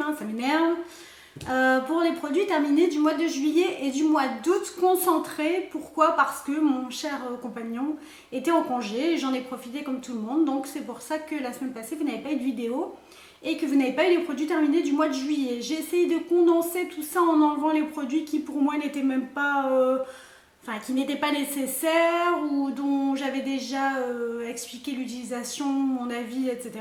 hein, ça m'énerve. Pour les produits terminés du mois de juillet et du mois d'août concentrés. Pourquoi? Parce que mon cher compagnon était en congé et j'en ai profité comme tout le monde. Donc c'est pour ça que la semaine passée, vous n'avez pas eu de vidéo et que vous n'avez pas eu les produits terminés du mois de juillet. J'ai essayé de condenser tout ça en enlevant les produits qui pour moi n'étaient même pas... qui n'étaient pas nécessaires ou dont j'avais déjà expliqué l'utilisation, mon avis, etc.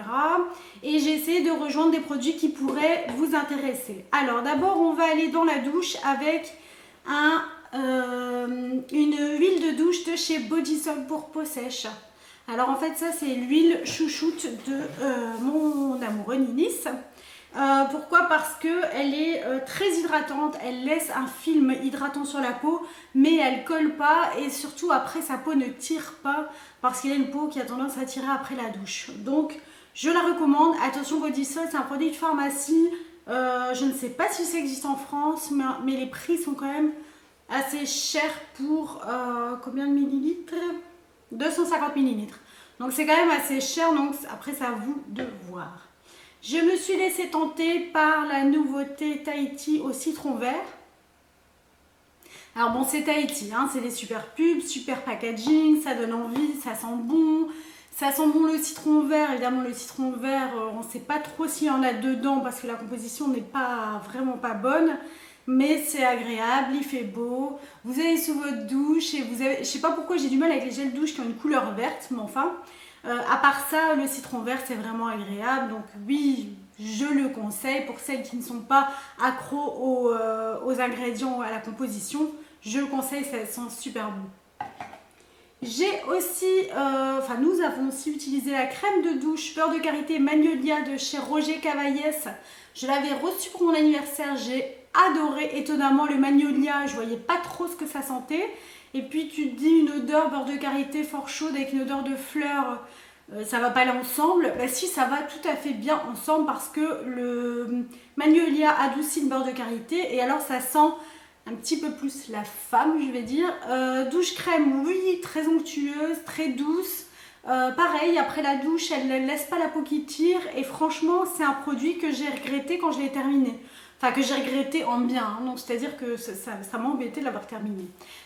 Et j'ai essayé de rejoindre des produits qui pourraient vous intéresser. Alors d'abord, on va aller dans la douche avec une huile de douche de chez Bodysock pour peau sèche. Alors en fait, ça c'est l'huile chouchoute de mon amoureux Ninis. Pourquoi? Parce qu'elle est très hydratante, elle laisse un film hydratant sur la peau, mais elle colle pas et surtout après sa peau ne tire pas parce qu'il a une peau qui a tendance à tirer après la douche. Donc je la recommande. Attention, Bodysock, c'est un produit de pharmacie. Je ne sais pas si ça existe en France, mais les prix sont quand même assez chers pour combien de millilitres? 250 millilitres. Donc c'est quand même assez cher, donc après c'est à vous de voir. Je me suis laissée tenter par la nouveauté Tahiti au citron vert. Alors bon, c'est Tahiti, hein, c'est des super pubs, super packaging, ça donne envie, ça sent bon. Ça sent bon le citron vert. Évidemment, le citron vert, on ne sait pas trop s'il y en a dedans parce que la composition n'est pas vraiment pas bonne. Mais c'est agréable, il fait beau. Vous allez sous votre douche et vous avez... Je ne sais pas pourquoi j'ai du mal avec les gels douche qui ont une couleur verte, mais enfin... à part ça, le citron vert, c'est vraiment agréable. Donc oui, je le conseille pour celles qui ne sont pas accros aux ingrédients, à la composition. Je le conseille, ça sent super bon. J'ai aussi, nous avons aussi utilisé la crème de douche beurre de karité Magnolia de chez Roger Cavaillès. Je l'avais reçue pour mon anniversaire, j'ai adoré. Étonnamment, le Magnolia, je voyais pas trop ce que ça sentait. Et puis tu te dis une odeur beurre de karité fort chaude avec une odeur de fleurs, ça va pas aller ensemble. Bah si, ça va tout à fait bien ensemble parce que le Magnolia adoucit le beurre de karité et alors ça sent un petit peu plus la femme, je vais dire. Douche crème, oui, très onctueuse, très douce. Pareil, après la douche, elle ne laisse pas la peau qui tire et franchement, c'est un produit que j'ai regretté quand je l'ai terminé. Enfin, que j'ai regretté en bien, hein. Donc c'est-à-dire que ça m'a embêté de l'avoir terminé.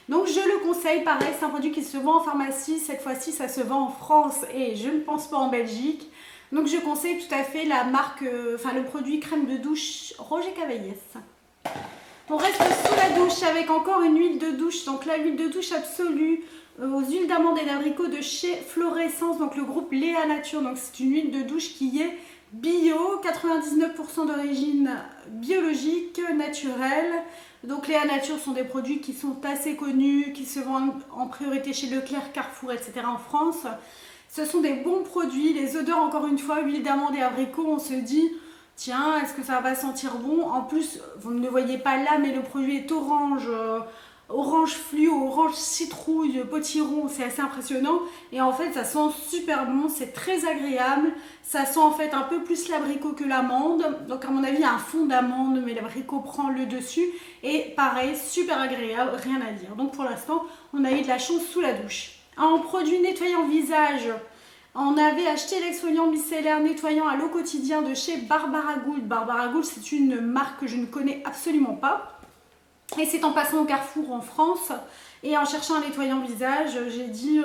Donc je le conseille, pareil, c'est un produit qui se vend en pharmacie. Cette fois-ci, ça se vend en France et je ne pense pas en Belgique. Donc je conseille tout à fait la marque, le produit crème de douche Roger Cavaillès. On reste sous la douche avec encore une huile de douche. Donc là, l'huile de douche absolue aux huiles d'amandes et d'abricot de chez Florescence, donc le groupe Léa Nature. Donc c'est une huile de douche qui est bio, 99% d'origine biologique, naturelle. Donc Léa Nature sont des produits qui sont assez connus, qui se vendent en priorité chez Leclerc, Carrefour, etc. en France. Ce sont des bons produits. Les odeurs, encore une fois, huile d'amande et abricot, on se dit... Tiens, est-ce que ça va sentir bon? En plus, vous ne le voyez pas là, mais le produit est orange, orange fluo, orange citrouille, potiron, c'est assez impressionnant. Et en fait, ça sent super bon, c'est très agréable. Ça sent en fait un peu plus l'abricot que l'amande. Donc à mon avis, il y a un fond d'amande, mais l'abricot prend le dessus. Et pareil, super agréable, rien à dire. Donc pour l'instant, on a eu de la chance sous la douche. En produit nettoyant visage... On avait acheté l'exfoliant micellaire nettoyant à l'eau quotidien de chez Barbara Gould. Barbara Gould, c'est une marque que je ne connais absolument pas. Et c'est en passant au Carrefour en France et en cherchant un nettoyant visage, j'ai dit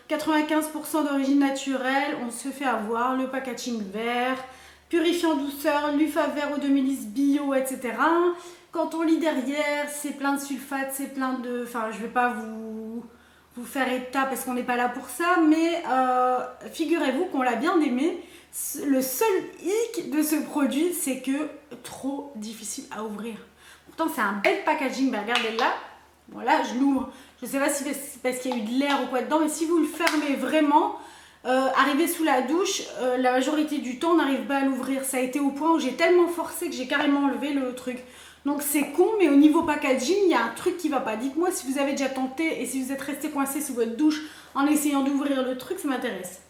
95% d'origine naturelle, on se fait avoir, le packaging vert, purifiant douceur, Lufa vert eau de mélisse bio, etc. Quand on lit derrière, c'est plein de sulfate, c'est plein de... Enfin, je ne vais pas vous faire état parce qu'on n'est pas là pour ça, mais figurez-vous qu'on l'a bien aimé. Le seul hic de ce produit, c'est que trop difficile à ouvrir. Pourtant, c'est un bel packaging. Ben, regardez là, voilà, je l'ouvre. Je ne sais pas si c'est parce qu'il y a eu de l'air ou quoi dedans, mais si vous le fermez vraiment, arrivé sous la douche, la majorité du temps, on n'arrive pas à l'ouvrir. Ça a été au point où j'ai tellement forcé que j'ai carrément enlevé le truc. Donc c'est con, mais au niveau packaging, il y a un truc qui va pas. Dites-moi si vous avez déjà tenté et si vous êtes resté coincé sous votre douche en essayant d'ouvrir le truc, ça m'intéresse.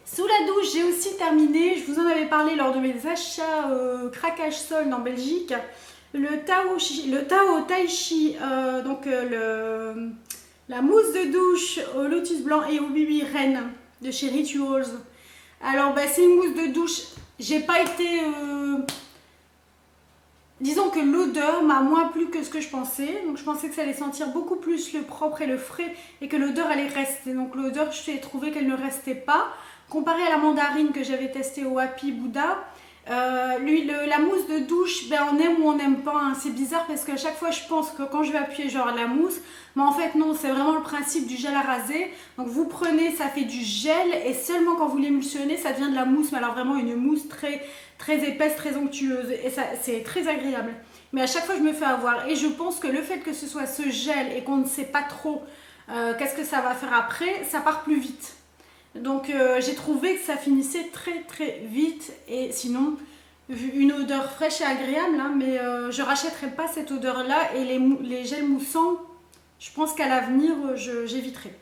Sous la douche, j'ai aussi terminé, je vous en avais parlé lors de mes achats craquage solde en Belgique, le Tao Tai Chi, la mousse de douche au lotus blanc et au bibi reine de chez Rituals. Alors c'est une mousse de douche j'ai pas été... Disons que l'odeur m'a moins plu que ce que je pensais. Donc je pensais que ça allait sentir beaucoup plus le propre et le frais et que l'odeur allait rester. Donc l'odeur, j'ai trouvé qu'elle ne restait pas. Comparé à la mandarine que j'avais testée au Happy Buddha, la mousse de douche, ben on aime ou on n'aime pas. Hein. C'est bizarre parce qu'à chaque fois je pense que quand je vais appuyer genre la mousse, mais en fait non, c'est vraiment le principe du gel à raser. Donc vous prenez, ça fait du gel et seulement quand vous l'émulsionnez, ça devient de la mousse. Mais alors vraiment une mousse très épaisse, très onctueuse et ça c'est très agréable. Mais à chaque fois je me fais avoir et je pense que le fait que ce soit ce gel et qu'on ne sait pas trop qu'est-ce que ça va faire après, ça part plus vite. Donc j'ai trouvé que ça finissait très vite et sinon une odeur fraîche et agréable hein, mais je rachèterai pas cette odeur là et les gels moussants je pense qu'à l'avenir j'éviterai.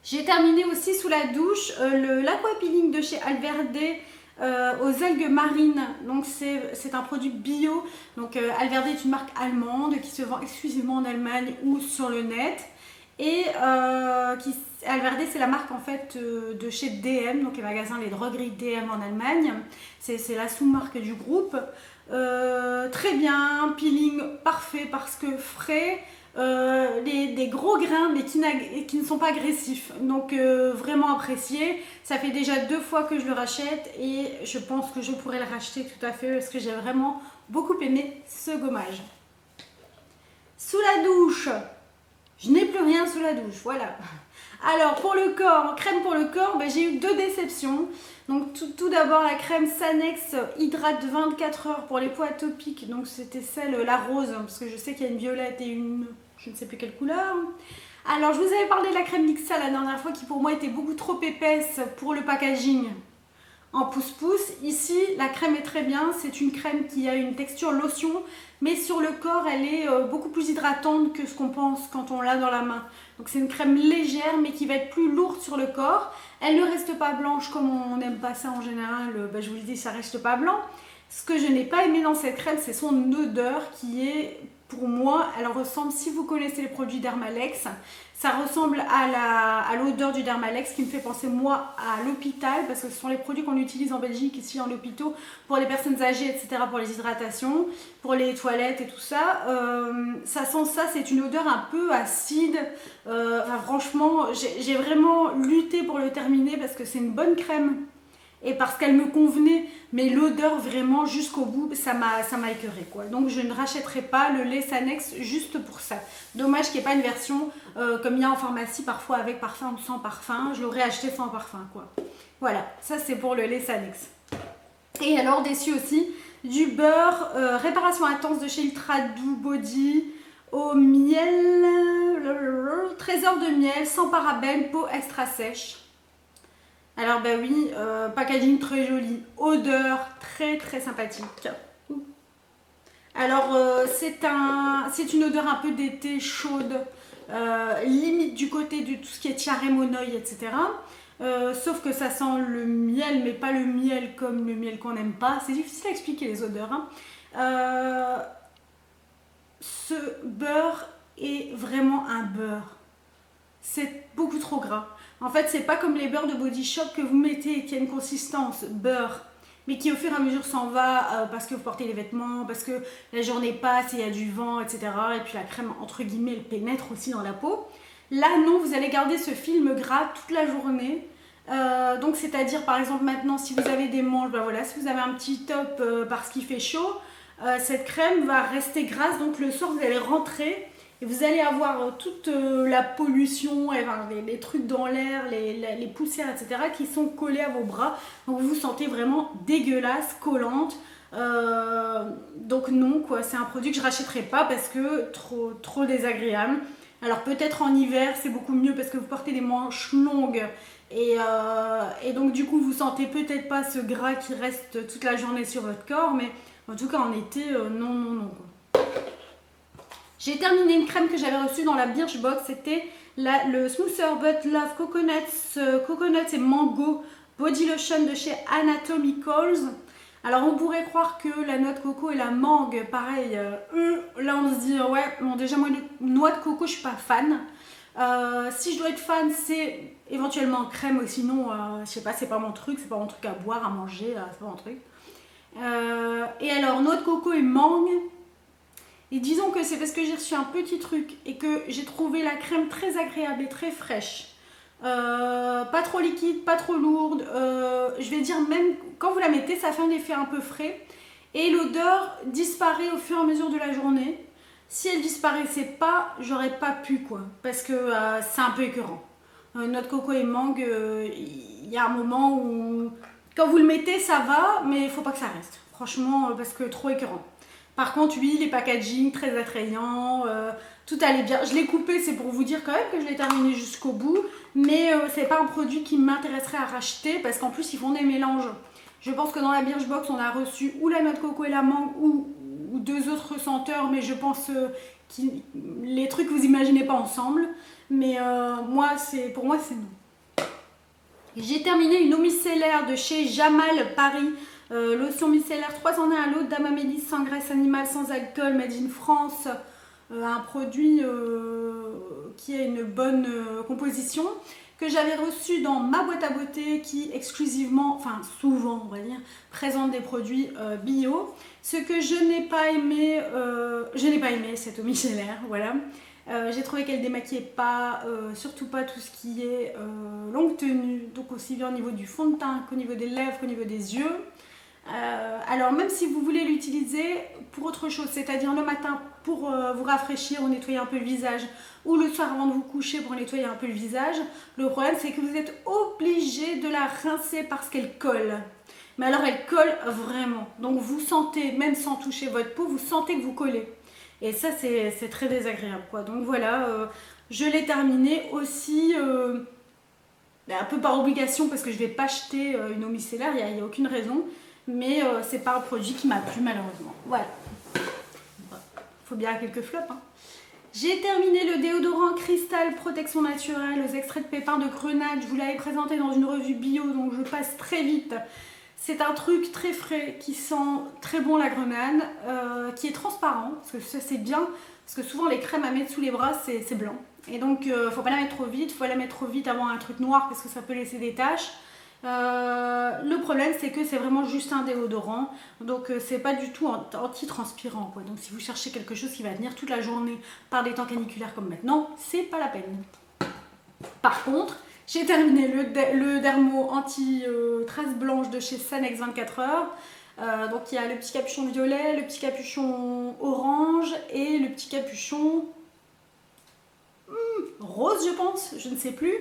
J'ai terminé aussi sous la douche l'Aqua Peeling de chez Alverde aux algues marines. Donc c'est un produit bio. Donc Alverde est une marque allemande qui se vend exclusivement en Allemagne ou sur le net. Et Alverde c'est la marque en fait de chez DM, donc les magasins, les drogueries DM en Allemagne. C'est la sous-marque du groupe. Très bien, peeling parfait parce que frais. Des gros grains mais qui ne sont pas agressifs donc vraiment apprécié. Ça fait déjà 2 fois que je le rachète et je pense que je pourrais le racheter tout à fait parce que j'ai vraiment beaucoup aimé ce gommage. Sous la douche, je n'ai plus rien sous la douche, voilà. Alors pour le corps, crème pour le corps, ben, j'ai eu 2 déceptions. Donc tout d'abord la crème Sanex Hydrate 24 heures pour les peaux atopiques. Donc c'était celle, la rose, parce que je sais qu'il y a une violette et une, je ne sais plus quelle couleur. Alors je vous avais parlé de la crème Nixa la dernière fois qui pour moi était beaucoup trop épaisse pour le packaging en pouce-pouce. Ici la crème est très bien, c'est une crème qui a une texture lotion, mais sur le corps elle est beaucoup plus hydratante que ce qu'on pense quand on l'a dans la main. Donc c'est une crème légère mais qui va être plus lourde sur le corps. Elle ne reste pas blanche comme on n'aime pas ça en général, je vous le dis, ça reste pas blanc. Ce que je n'ai pas aimé dans cette crème, c'est son odeur qui est, pour moi, elle ressemble, si vous connaissez les produits Dermalex, ça ressemble à l'odeur du Dermalex qui me fait penser moi à l'hôpital parce que ce sont les produits qu'on utilise en Belgique ici en hôpitaux pour les personnes âgées, etc., pour les hydratations, pour les toilettes et tout ça. Ça sent ça, c'est une odeur un peu acide. Enfin, franchement, j'ai vraiment lutté pour le terminer parce que c'est une bonne crème et parce qu'elle me convenait, mais l'odeur vraiment jusqu'au bout, ça m'a écœuré quoi. Donc je ne rachèterai pas le lait Sanex juste pour ça. Dommage qu'il n'y ait pas une version comme il y a en pharmacie parfois avec parfum ou sans parfum. Je l'aurais acheté sans parfum quoi. Voilà, ça c'est pour le lait Sanex. Et alors déçu aussi du beurre réparation intense de chez Ultra Doux Body au miel, trésor de miel sans parabènes, peau extra sèche. Alors bah oui, packaging très joli, odeur très sympathique. Alors c'est une odeur un peu d'été chaude, limite du côté de tout ce qui est tiare monoï, etc. Sauf que ça sent le miel, mais pas le miel comme le miel qu'on n'aime pas. C'est difficile à expliquer les odeurs. Hein. Ce beurre est vraiment un beurre. C'est beaucoup trop gras. En fait, c'est pas comme les beurres de Body Shop que vous mettez et qui a une consistance beurre, mais qui au fur et à mesure s'en va parce que vous portez les vêtements, parce que la journée passe et il y a du vent, etc. Et puis la crème, entre guillemets, elle pénètre aussi dans la peau. Là, non, vous allez garder ce film gras toute la journée. Donc, c'est-à-dire, par exemple, maintenant, si vous avez des manches, ben voilà, si vous avez un petit top parce qu'il fait chaud, cette crème va rester grasse. Donc, le soir, vous allez rentrer. Et vous allez avoir toute la pollution, les trucs dans l'air, les poussières, etc. qui sont collés à vos bras. Donc vous vous sentez vraiment dégueulasse, collante. Donc non, quoi, c'est un produit que je ne rachèterai pas parce que trop désagréable. Alors peut-être en hiver, c'est beaucoup mieux parce que vous portez des manches longues. Et donc du coup, vous sentez peut-être pas ce gras qui reste toute la journée sur votre corps. Mais en tout cas, en été, non, quoi. J'ai terminé une crème que j'avais reçue dans la Birchbox, c'était le Smoother But Love Coconuts et Mango Body Lotion de chez Anatomicals. Alors on pourrait croire que la noix de coco et la mangue, pareil, là on se dit ouais, bon déjà moi les noix de coco je suis pas fan. Si je dois être fan, c'est éventuellement crème, sinon, je sais pas, c'est pas mon truc à boire, à manger, c'est pas mon truc. Et alors, noix de coco et mangue. Et disons que c'est parce que j'ai reçu un petit truc et que j'ai trouvé la crème très agréable et très fraîche. Pas trop liquide, pas trop lourde. Je vais dire même quand vous la mettez, ça fait un effet un peu frais. Et l'odeur disparaît au fur et à mesure de la journée. Si elle disparaissait pas, j'aurais pas pu quoi. Parce que c'est un peu écœurant. Noix de coco et mangue, il y a un moment où quand vous le mettez, ça va, mais il faut pas que ça reste. Franchement, parce que trop écœurant. Par contre, oui, les packaging très attrayants, tout allait bien. Je l'ai coupé, c'est pour vous dire quand même que je l'ai terminé jusqu'au bout, mais c'est pas un produit qui m'intéresserait à racheter parce qu'en plus ils font des mélanges. Je pense que dans la Birchbox, on a reçu ou la noix de coco et la mangue ou deux autres senteurs, mais je pense que les trucs vous imaginez pas ensemble. Mais pour moi, c'est non. J'ai terminé une eau micellaire de chez Jamal Paris. Lotion micellaire 3 en 1 à l'eau, d'Amamélis sans graisse animale, sans alcool, made in France. Un produit qui a une bonne composition, que j'avais reçu dans ma boîte à beauté qui exclusivement, enfin souvent on va dire, présente des produits bio. Ce que je n'ai pas aimé, cette eau micellaire, voilà. J'ai trouvé qu'elle démaquillait pas, surtout pas tout ce qui est longue tenue, donc aussi bien au niveau du fond de teint qu'au niveau des lèvres, qu'au niveau des yeux. Alors même si vous voulez l'utiliser pour autre chose, c'est-à-dire le matin pour vous rafraîchir ou nettoyer un peu le visage, ou le soir avant de vous coucher pour nettoyer un peu le visage, le problème c'est que vous êtes obligé de la rincer parce qu'elle colle. Mais alors elle colle vraiment, donc vous sentez, même sans toucher votre peau, vous sentez que vous collez. Et ça c'est très désagréable quoi. Donc voilà, je l'ai terminé aussi un peu par obligation parce que je ne vais pas acheter une eau micellaire, il n'y a aucune raison. Mais c'est pas un produit qui m'a plu malheureusement. Voilà. Faut bien quelques flops. Hein. J'ai terminé le déodorant Cristal Protection Naturelle aux extraits de pépins de grenade. Je vous l'avais présenté dans une revue bio, donc je passe très vite. C'est un truc très frais qui sent très bon la grenade, qui est transparent, parce que ça c'est bien, parce que souvent les crèmes à mettre sous les bras c'est blanc. Et donc faut pas la mettre trop vite, faut la mettre trop vite avant un truc noir parce que ça peut laisser des taches. Le problème c'est que c'est vraiment juste un déodorant, donc c'est pas du tout anti-transpirant quoi. Donc si vous cherchez quelque chose qui va tenir toute la journée par des temps caniculaires comme maintenant, c'est pas la peine. Par contre, j'ai terminé le dermo anti-trace blanche de chez Sanex 24 heures. Donc il y a le petit capuchon violet, le petit capuchon orange et le petit capuchon rose je pense, je ne sais plus.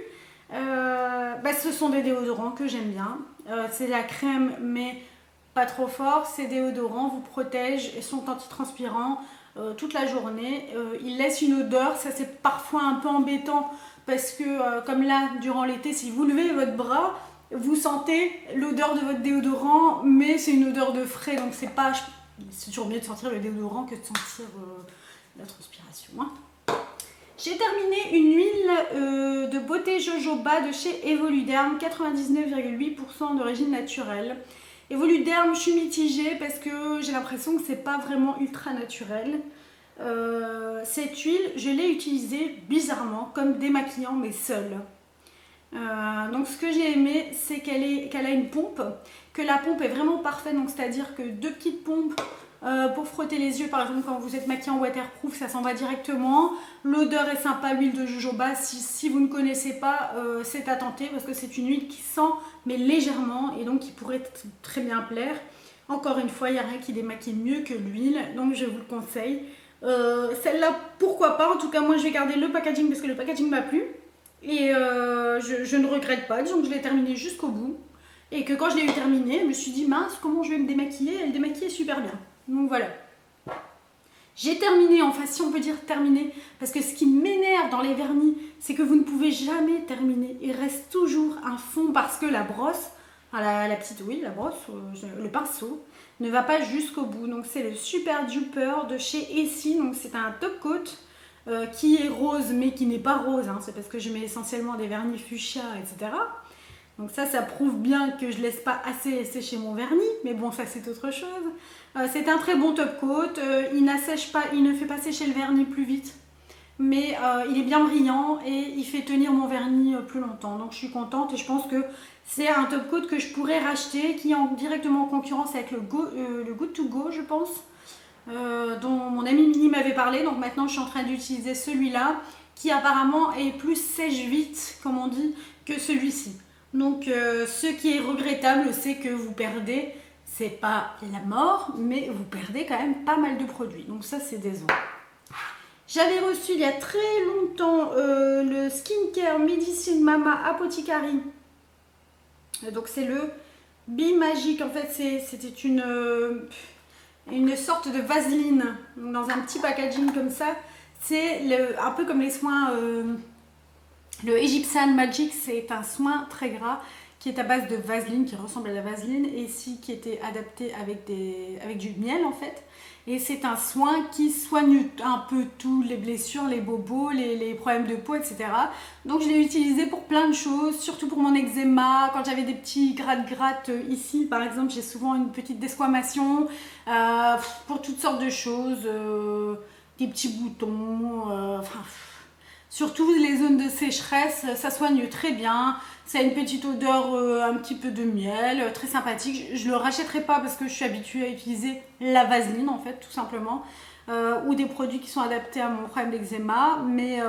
Ce sont des déodorants que j'aime bien. C'est de la crème mais pas trop fort. Ces déodorants vous protègent et sont antitranspirants toute la journée. Ils laissent une odeur, ça c'est parfois un peu embêtant parce que comme là durant l'été, si vous levez votre bras, vous sentez l'odeur de votre déodorant, mais c'est une odeur de frais, donc c'est toujours mieux de sentir le déodorant que de sentir la transpiration. Hein. J'ai terminé une huile de beauté jojoba de chez Evoluderm, 99,8% d'origine naturelle. Evoluderm, je suis mitigée parce que j'ai l'impression que c'est pas vraiment ultra naturel. Cette huile, je l'ai utilisée bizarrement comme démaquillant mais seule. Donc ce que j'ai aimé, c'est qu'elle a une pompe, que la pompe est vraiment parfaite, donc c'est-à-dire que deux petites pompes pour frotter les yeux, par exemple quand vous êtes maquillé en waterproof, ça s'en va directement. L'odeur est sympa, l'huile de jojoba, si vous ne connaissez pas, c'est à tenter parce que c'est une huile qui sent mais légèrement et donc qui pourrait très bien plaire. Encore une fois, il n'y a rien qui démaquille mieux que l'huile, donc je vous le conseille. Celle-là, pourquoi pas, en tout cas moi je vais garder le packaging parce que le packaging m'a plu. Et je ne regrette pas, disons que je l'ai terminé jusqu'au bout. Et que quand je l'ai eu terminé, je me suis dit mince, comment je vais me démaquiller? Elle démaquillait super bien. Donc voilà. J'ai terminé, enfin si on peut dire terminé, parce que ce qui m'énerve dans les vernis, c'est que vous ne pouvez jamais terminer. Il reste toujours un fond parce que la brosse, enfin la petite, oui, la brosse, le pinceau, ne va pas jusqu'au bout. Donc c'est le Super Duper de chez Essie, donc c'est un top coat. Qui est rose mais qui n'est pas rose, hein. C'est parce que je mets essentiellement des vernis fuchsia, etc. Donc ça prouve bien que je laisse pas assez sécher mon vernis, mais bon ça c'est autre chose. C'est un très bon top coat, il n'assèche pas, il ne fait pas sécher le vernis plus vite. mais il est bien brillant et il fait tenir mon vernis plus longtemps. Donc je suis contente et je pense que c'est un top coat que je pourrais racheter, qui est directement en concurrence avec le Good To Go, je pense, dont mon ami Mini m'avait parlé. Donc maintenant je suis en train d'utiliser celui-là, qui apparemment est plus sèche vite, comme on dit, que celui-ci. Donc ce qui est regrettable, c'est que vous perdez, c'est pas la mort, mais vous perdez quand même pas mal de produits. Donc ça, c'est décevant. J'avais reçu il y a très longtemps le Skincare Medicine Mama Apothecary. Donc c'est le Be Magic. En fait, c'était une sorte de vaseline dans un petit packaging comme ça. C'est un peu comme les soins... le Egyptian Magic, c'est un soin très gras qui est à base de vaseline, qui ressemble à la vaseline, et ici qui était adapté avec du miel en fait. Et c'est un soin qui soigne un peu tout, les blessures, les bobos, les problèmes de peau, etc. Donc je l'ai utilisé pour plein de choses, surtout pour mon eczéma, quand j'avais des petits gratte-gratte ici par exemple, j'ai souvent une petite desquamation, pour toutes sortes de choses, des petits boutons, surtout les zones de sécheresse, ça soigne très bien. Ça a une petite odeur un petit peu de miel, très sympathique. Je ne le rachèterai pas parce que je suis habituée à utiliser la vaseline en fait, tout simplement. Ou des produits qui sont adaptés à mon problème d'eczéma. Mais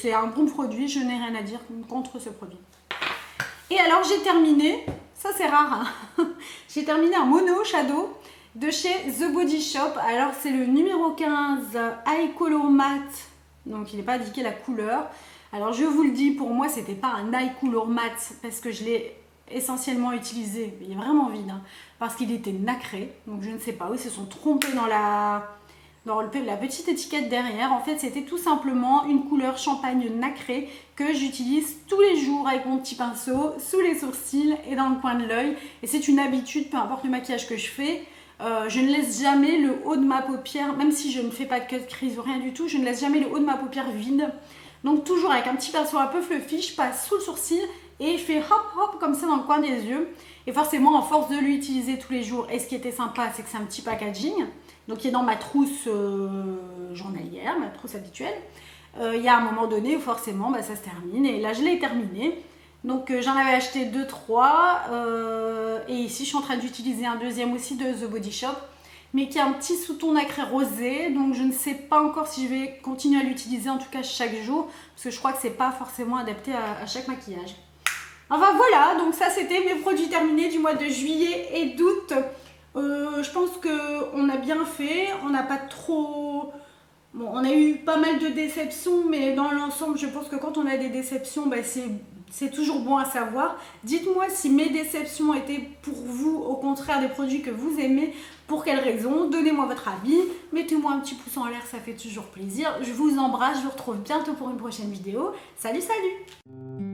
c'est un bon produit, je n'ai rien à dire contre ce produit. Et alors j'ai terminé, ça c'est rare, hein. J'ai terminé un mono shadow de chez The Body Shop. Alors c'est le numéro 15 Eye Color Matte. Donc il n'est pas indiqué la couleur. Alors je vous le dis, pour moi c'était pas un Eye Color Matte parce que je l'ai essentiellement utilisé, il est vraiment vide, hein, parce qu'il était nacré. Donc je ne sais pas, ils se sont trompés dans la petite étiquette derrière. En fait c'était tout simplement une couleur champagne nacré que j'utilise tous les jours avec mon petit pinceau, sous les sourcils et dans le coin de l'œil. Et c'est une habitude, peu importe le maquillage que je fais. Je ne laisse jamais le haut de ma paupière, même si je ne fais pas de cut crease ou rien du tout, je ne laisse jamais le haut de ma paupière vide. Donc toujours avec un petit pinceau un peu fluffy, je passe sous le sourcil et je fais hop hop comme ça dans le coin des yeux. Et forcément, à force de l'utiliser tous les jours, et ce qui était sympa, c'est que c'est un petit packaging, donc qui est dans ma trousse journalière, ma trousse habituelle. Il y a un moment donné où forcément ça se termine, et là je l'ai terminé. Donc j'en avais acheté 2-3 et ici je suis en train d'utiliser un deuxième aussi de The Body Shop, mais qui a un petit sous-ton nacré rosé. Donc je ne sais pas encore si je vais continuer à l'utiliser, en tout cas chaque jour, parce que je crois que c'est pas forcément adapté à chaque maquillage. Enfin voilà, donc ça c'était mes produits terminés du mois de juillet et d'août. Je pense qu'on a bien fait, on n'a pas trop... Bon, on a eu pas mal de déceptions, mais dans l'ensemble, je pense que quand on a des déceptions, c'est toujours bon à savoir. Dites-moi si mes déceptions étaient pour vous, au contraire, des produits que vous aimez, pour quelles raisons. Donnez-moi votre avis, mettez-moi un petit pouce en l'air, ça fait toujours plaisir. Je vous embrasse, je vous retrouve bientôt pour une prochaine vidéo. Salut, salut!